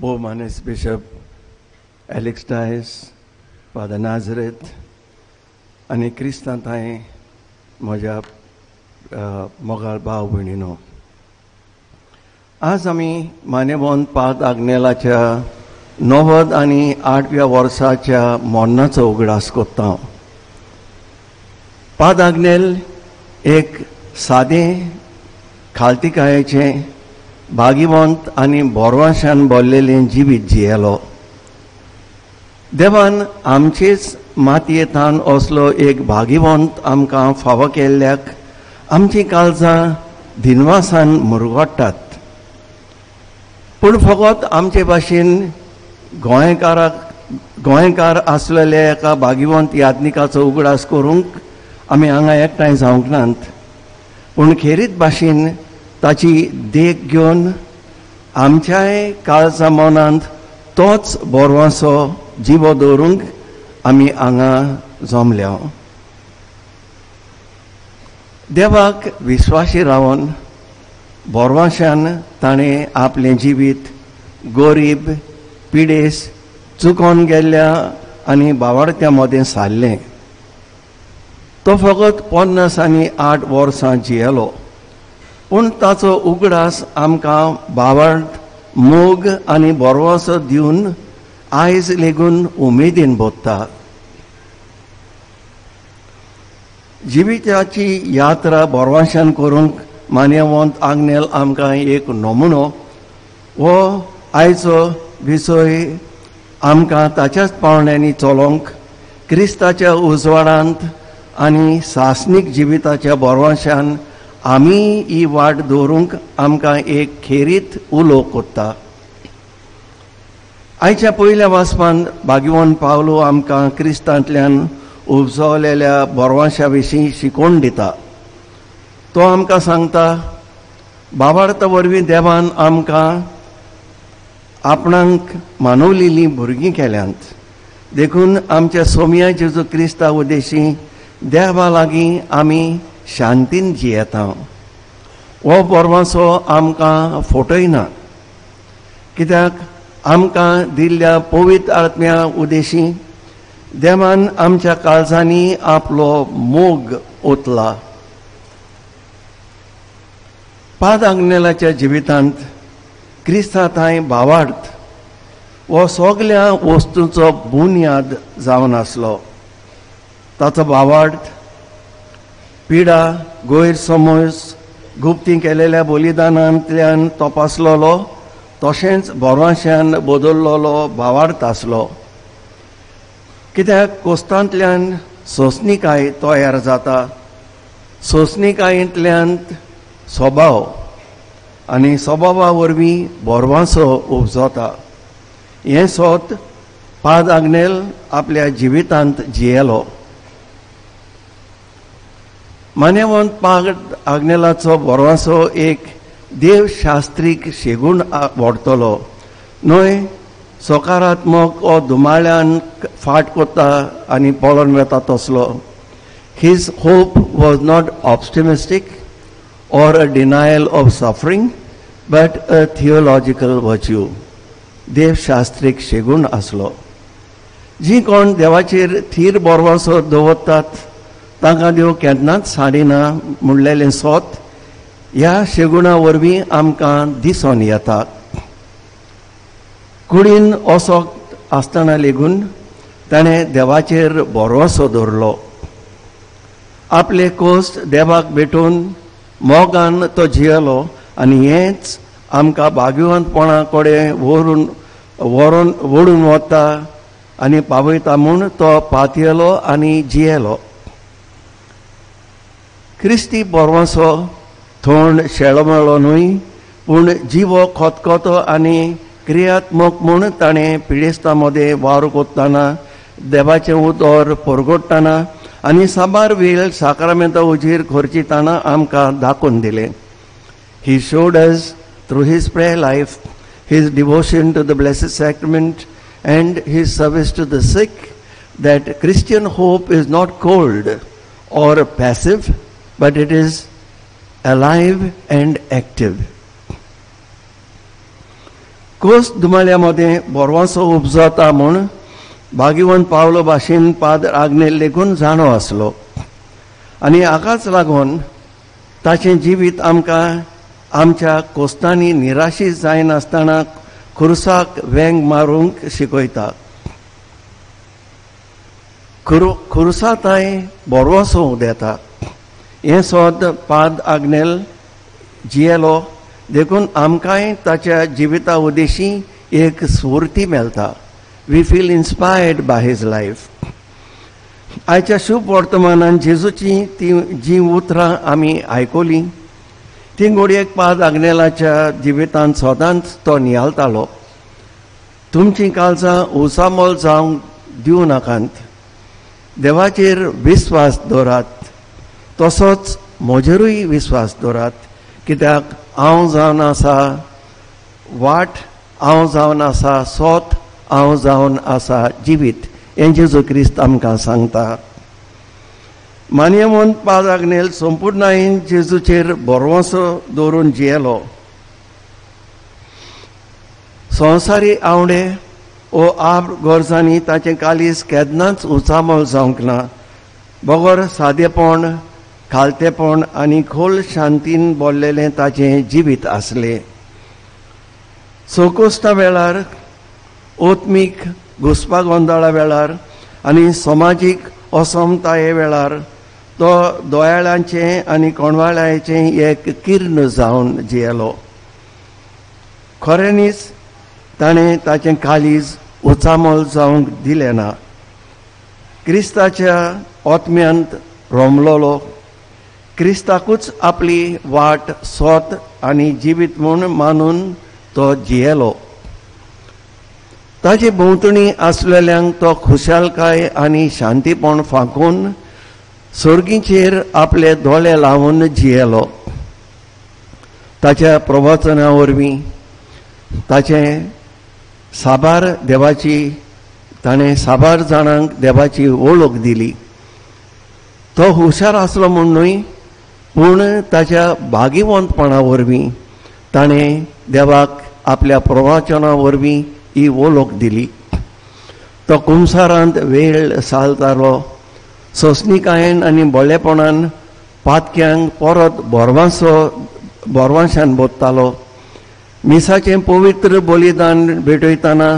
Bomanis Bishop Alex Dias, Father Nazareth, आणि क्रिस्तांत हांवें म्हज्या मोगाळ भाव भयणीनो, आज आमी मानेवंत पाद आग्नेलाच्या 98व्या वर्साच्या मोन्नाचो उगडास कोत्ता. पाद आग्नेल एक सादें खालतिकायेचें भागीवंत आनी बोरवाशान भरलेलें जिवीत जियेलो. देवान आमचेच मातयेंतल्यान असलो एक भागीवंत आमकां फावो केल्ल्याक आमची काळजां दिनवासान मुरगोडटात. पूण फकत आमचे भाशेन गोंयकार आसलेल्या एका भागीवंत यात्निकाचो उगडास करूंक आमी हांगा एकठांय जावंक नात. पूण खेरीत भाशेन ताची देख घेवन आमच्याय काळजा मनांत तोच बोरवांचो जिवो दवरूंक आमी हांगा जमल्या. देवाक विश्वासी रावन बोरवाशान ताणें आपलें जिवीत गरीब पिडेस चुकोवन गेल्ल्या आनी भावार्थ्या मदें सारलें. तो फकत 58 वर्सां जियेलो. पूण ताचो उगडास आमकां भावार्थ मोग आनी बोरवासो दिवन आयज लेगून उमेदीन बोदता. जिविताची यात्रा बोरवाशान करूंक मानेवंत आग्नेल आमकां एक नमुनो हो आयचो विसय आमकां ताच्याच पावंड्यांनी चलोवंक क्रिस्ताच्या उजवाडांत आनी सासनीक जिविताच्या बोरवाशान आमी ही वाट दवरूंक आमकां एक खेरीत उलो कोत्ता. आयच्या पयल्या वाचपांत भागीवंत पावलो आमकां क्रिस्तांतल्यान उपजवलेल्या बोरवाशा विशीं शिकोवन दिता. तो आमकां सांगता, भावार्था वरवीं देवान आमकां आपणाक मानवलेलीं भुरगीं केल्यांत. देखून आमच्या सोमया जेजू क्रिस्ता उद्देशी देवा लागीं आमी शांतीन जियेता. हो बोरवांचो आमकां फटयना, कित्याक आमकां दिल्ल्या पवित्र आत्म्या उद्देशी देवान आमच्या काळजांनी आपलो मोग ओतला. पाद आग्नेलाच्या जिवितांत क्रिस्तांत भावार्थ हो सगल्या वस्तूंचो बुन्याद जावन आसलो. ताचो भावार्थ पिडा गैरसमज गुप्ती केलेल्या बलिदानांतल्यान तपासलेलो, तशेंच बोरवाशान बदल्लेलो भावार्थ आसलो. कित्याक कोस्तांतल्यान सोंसणीकाय तयार जाता. सोंसणीकायेंतल्यान स्वभाव आनी स्वभावा वरवीं बोरवांचो उपजता. हें सोत पाद आग्नेल आपल्या जिवितांत जियेलो. मानेवंत पाद आग्नेलाचो बोरवांचो एक देवशास्त्रीक शेगूण व्हरतलो न्हय. सकारात्मक ओ धुमाळ्यान फाट कोत्ता आनी पळोवन वेता तसलो. His hope was not optimistic or a denial of suffering, but a theological virtue. देव शास्त्रीक शेगूण आसलो. जी कोण देवाचेर थीर बोरवांचो दवरतात तांकां देव केन्नाच साडिना म्हणलेलें सोत ह्या शेगुणा वरवीं आमकां दिसून येता. कुडीन असो आसतना लेगून ताणें देवाचेर बोरवांचो दवरलो. आपले कोस्ट देवाक भेटून मोगान तो जियेलो आनी हेंच आमकां भाग्यवंतपणा कडेन व्हरून वता आनी पावयता म्हूण तो पातयेलो आनी जियेलो. क्रिस्ती बोरवांचो थोंड शेळमेळो न्हय, पूण जिवो खतखतो आनी क्रियात्मक म्हूण ताणें पिडेस्तां मदें वावर कोत्ताना देवाचें उतर परगडटाना आनी साबार वेळ साक्रामेंता उजेर खर्चिताना आमकां दाखोवन दिलें. He showed us through his prayer life, his devotion to the blessed sacrament and his service to the sick, that Christian hope is not cold or passive, but it is alive and active. कोस दुमाळ्यामध्ये बोरवांसो उपजता म्हूण भाग्यवंत पावलो भाशेन Padu Agnel lagoon जाणो आसलो आनी हाकाच लागून ताचें जिवीत आमकां आमच्या कोस्तांनी निराशीत जायनासतना खुर्साक वेंग मारूंक शिकयता. खुर्साताय बोरवांसो देता. हें सोद पाद आग्नेल जियेलो देखून आमकांय ताच्या जिविता उदेशी एक स्फूर्ती मेळटा. We feel inspired by his life. आयच्या शुभ वर्तमानान जेजूची ती जी उतरां आमी आयकली ती घोडयेक पाद आग्नेलाच्या जिवितांत सदांच तो नियालतालो. तुमचीं काळजां उसामोल जावंक दिवं नाकांत. देवाचेर विस्वास दवरात. तसोच म्हजेरूय विस्वास दवरात. कित्याक हांव जावन आसा वाट, हांव जावन आसा सोत, हांव जावन आसा जिवीत हें जेजू क्रिस्त आमकां सांगता. मान्यवंत पाद आग्नेल संपूर्णायेन जेजूचेर बोरवोसो दवरून जियेलो. संवसारी आवडे ओ आब गोरजांनी ताचें कालीस केन्नाच उचामोल जावंक ना. बोगोर सादेपण, खालतेपण आनी खोल शांतीन बोल्लेलें ताचें जिवीत आसलें. सोकोस्ता वेळार, ओत्मीक घुसपा गोंदळा वेळार आनी समाजीक असमताये वेळार तो दोयाळांचें आनी कोणवाळ्याचें एक किर्ण जावन जियेलो. खऱ्यांनीच ताणें ताचें काळीज उचामोल जावंक दिलें ना. क्रिस्ताच्या ओतम्यांत रोमलोलो. क्रिस्ताकूच आपली वाट सोत आनी जिवीत म्हूण मानून तो जियेलो. ताचे भोंवतणी आसलेल्यांक तो खुशालकाय आनी शांतीपण फांकून सर्गीचेर आपले दोळे लावून जियेलो. ताच्या प्रवचना वरवीं ताचें साबार देवाची ताणें साबार जाणांक देवाची वळख दिली. तो हुशार आसलो म्हणूनय पूण ताच्या भागिवंतपणा वरवीं ताणें देवाक आपल्या प्रवचना वरवीं ही वळख दिली. तो कुंसारांत वेळ सालतालो. सोंसणीकायेन आनी बोळेपणान पातक्यांक परत बोरवांशान बोत्तालो. मिसाचें पवित्र बलिदान भेटयतना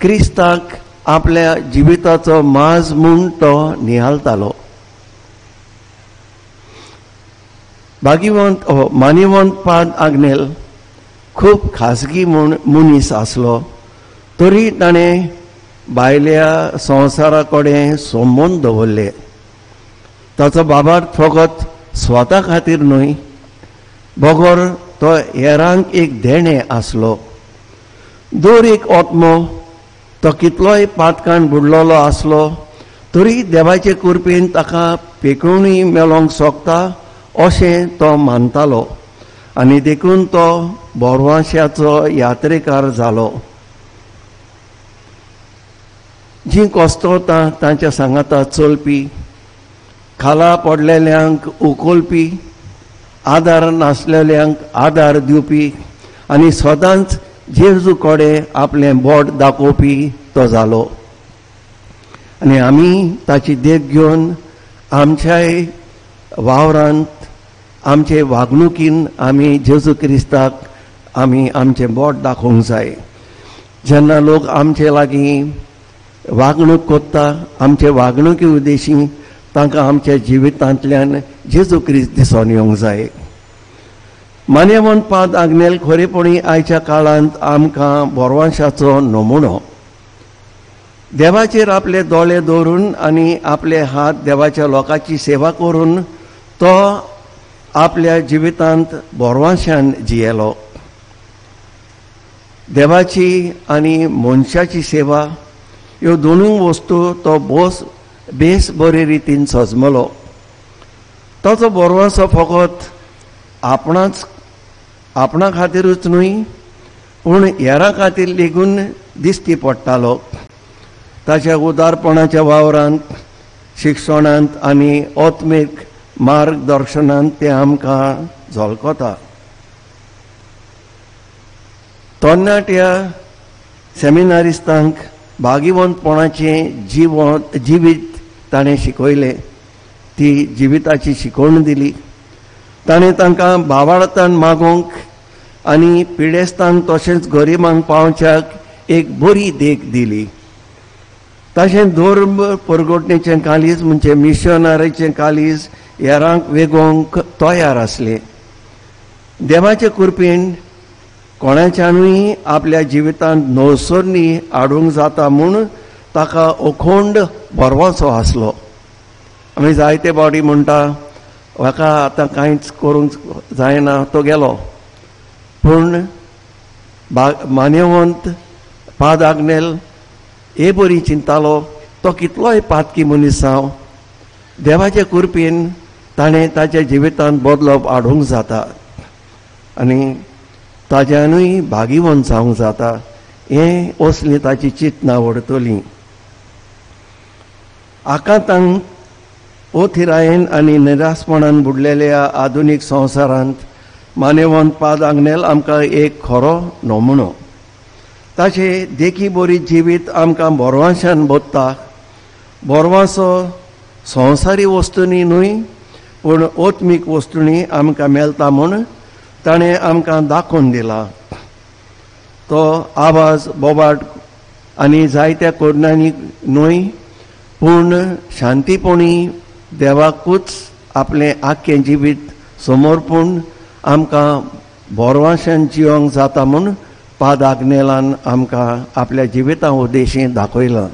क्रिस्ताक आपल्या जिविताचो माज म्हूण तो नियालतालो. मान्यवंत पाद आग्नेल खूब खासगी मनीस आसलो. तरी ताणें भायल्या संवसारा कडेन संबंद दवरले. ताचो बाबार्थ फकत स्वता खातीर न्हय, बोगोर तो हेरांक एक देणें आसलो. दर एक ओत्मो तो कितलोय पातकान बुडलोलो आसलो तरी देवाचे कृपेन ताका पेकवणूय मेळोंक सोंपता अशें तो मानतालो आनी देखून तो बोरवांशाचो यात्रेकार जालो. जीं कोस्तोवता तांच्या सांगाता चलपी, खाला पडलेल्यांक उखलपी, आदार नासलेल्यांक आदार दिवपी आनी सदांच जेजू कडेन आपलें बोट दाखोवपी तो जालो. आनी आमी ताची देख घेवन आमच्याय वावरांत आमचे वागणुकीन आमी जेजू क्रिस्ताक आमी आमचें बोट दाखोवंक जाय. जेन्ना लोक आमचे लागीं वागणूक कोत्ता आमचे वागणुकी उद्देशी तांकां आमच्या जिवितांतल्यान जेजू क्रिस्त दिसून येवंक जाय. मान्यवंत पाद आग्नेल खरेपणी आयच्या काळांत आमकां बोरवांशाचो नमुनो. देवाचेर आपले दोळे दवरून आनी आपले हात देवाच्या लोकांची सेवा करून तो आपल्या जिवितांत बोरवांशान जियेलो. देवाची आनी मनशाची सेवा ह्यो दोनूय वस्तू तो बेस बरे रितीन सजमलो. ताचो बोरवांसो फकत आपणा खातीरूच न्हय पूण हेरां खातीर लेगून दिश्टी पडटालो. ताच्या उदारपणाच्या वावरांत, शिक्षणांत आनी ओत्मीक मार्गदर्शनांत तें आमकां झलकोता. तरणाट्या सेमिनारिस्तांक भागिवंतपणाचें जिवीत ताणें शिकयलें, ती जिविताची शिकवण दिली. ताणें तांकां भावार्थान मागोवंक आनी पिडेस्तांक तशेंच गरिबांक पावच्याक एक बरी देख दिली. तशें धर्म परगोटणेचें कालीज म्हणजे मिशनरीचें कालीज हेरांक वेगोवंक तयार आसलें. देवाचे कृपेन कोणाच्यानूय आपल्या जिवितांत नवसरणी हाडूंक जाता म्हूण ताका अखंड भरवसो आसलो. आमी जायते फावटी म्हणटा हाका आतां कांयच करूंक जायना, तो गेलो. पूण मान्यवंत पाद आग्नेल हे बरी चिंतालो, तो कितलोय पातकी मनीस जावं, देवाचे कृपेन ताणें ताच्या जिवितांत बदलप हाडूंक जाता आनी ताज्यानूय भागिवंत जावंक जाता. हें असली ताची चिंतना वडतली. आकांतांक ओथिरायेन आनी निरासपणान बुडलेल्या आधुनीक संवसारांत मानेवंत पाद आग्नेल आमकां एक खरो नमुनो. ताचे देखी बरी जिवीत आमकां बोरवाशान बोधता. बोरवासो संवसारी वस्तूंनी न्हय पूण ओत्मीक वस्तूंनी आमकां मेळटा म्हूण ताणें आमकां दाखोवन दिला. तो आवाज बोबाट आनी जायत्या कोडणांनी न्हय पूण शांतीपणी देवाकूच आपलें आख्खें जिवीत समर्पूण आमकां बोरवाशान जिवंक जाता म्हूण पाद आग्नेलान आमकां आपल्या जिविता उद्देशीं दाखयलां.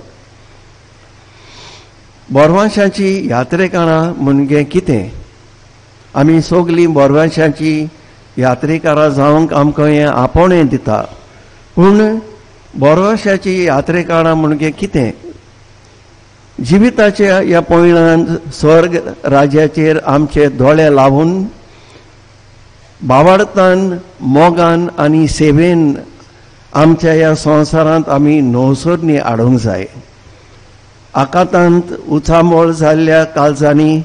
बोरवाशाची यात्रेकारां म्हणजे कितें? आमी सगलीं बोरवाशाची यात्रेकारां जावंक आमकां हें आपणें दिता. पूण बोरवाशाची यात्रेकारां म्हणजे कितें? जिविताच्या ह्या पयणांत स्वर्ग राज्याचेर आमचे दोळे लावून भावार्थान, मोगान आनी सेवेन आमच्या ह्या संवसारांत आमी नवसरणी हाडूंक जाय. आकांतांत उचांबळ जाल्ल्या काळजांनी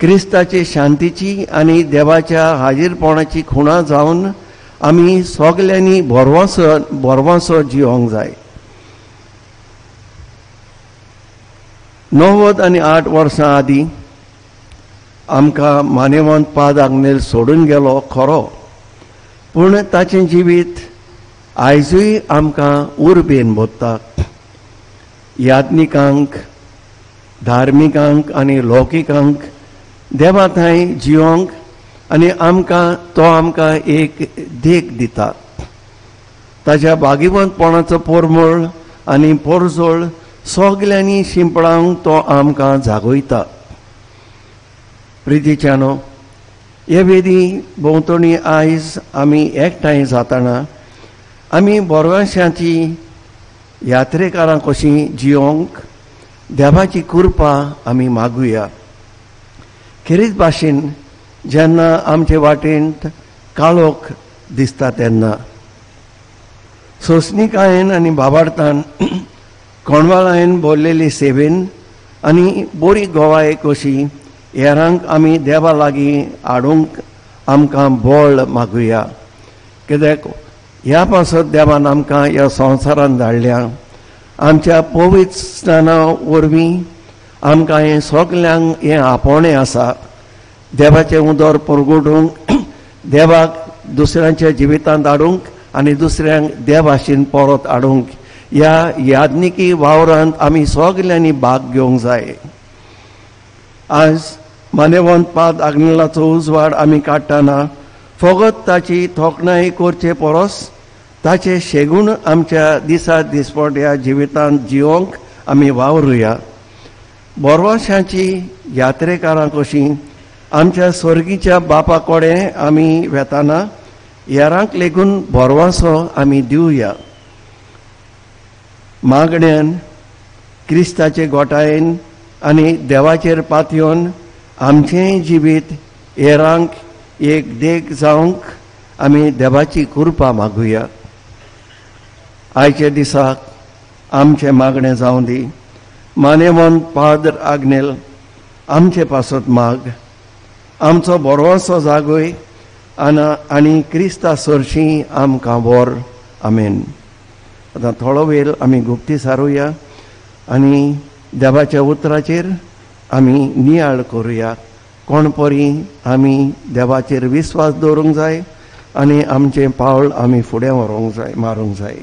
क्रिस्ताचे शांतीची आनी देवाच्या हाजीरपणाची खुणा जावन आमी सगल्यांनी बोरवासो जिवंक जाय. 98 वर्सां आदीं आमकां मानेवंत पाद आग्नेल सोडून गेलो खरो, पूण ताचें जिवीत आयजूय आमकां उर्बेन बोधता. याज्ञिकांक, धार्मिकांक आनी लौकिकांक देवा थंय जिवंक आनी तो आमकां एक देख दिता. ताच्या भागिवंतपणाचो पोरमोळ आनी पोरजोळ सगल्यांनी शिंपडावंक तो आमकां जागयता. प्रितीच्यानो, हे वेदी भोंवतणी आयज आमी एकठांय जातना आमी बोरवाशाची यात्रेकारां कशीं जिवंक देवाची कृपा आमी मागुया. खेरीत भाशेन जेन्ना आमचे वाटेन काळोख दिसता तेन्ना सोंसणिकायेन आनी भावार्थान कोणवाळायेन भरलेली सेवेन आनी बरी गोवाय कशी हेरांक आमी देवा लागीं हाडूंक आमकां बळ मागुया. कित्याक ह्या पासत देवान आमकां ह्या संवसारांत धाडल्या. आमच्या पवित्र स्नाना वरवीं आमकां हें सगल्यांक हें आपणें आसा. देवाचें उदर परगटूंक, देवाक दुसऱ्यांच्या जिवितांत हाडूंक आनी दुसऱ्यांक देवाशीन परत हाडूंक ह्या याज्ञिकी वावरांत आमी सगल्यांनी भाग घेवंक जाय. आज मानेवंत पाद आग्नेलाचो उजवाड आमी काडटना फकत ताची तोखणाय करचे परस ताचे शेगूण आमच्या दिसा दिसपट्या जिवितांत जिवंक आमी वावरुया. बोरवाशाची यात्रेकारां कशीं आमच्या स्वर्गीच्या बापा कडेन आमी वेताना हेरांक लेगून बोरवासो आमी दिवया. मागण्यान, क्रिस्ताचे गोठायेन आनी देवाचेर पातयेवन आमचें जिवीत हेरांक एक देख जावंक आमी देवाची कृपा मागुया. आयच्या दिसाक आमचें मागणें जावं दी. मानेवंत पाद आग्नेल आमचे पासत माग. आमचो बोरवासो जागोय आनी क्रिस्ता सरशीं आमकां व्हर. आमेन. आतां थोडो वेळ आमी गुप्ती सारुया आनी देवाच्या उतराचेर आमी नियाळ करुया. कोण परी आमी देवाचेर विस्वास दवरूंक जाय आनी आमचें पावल आमी फुडें व्हरूंक जाय, मारूंक जाय.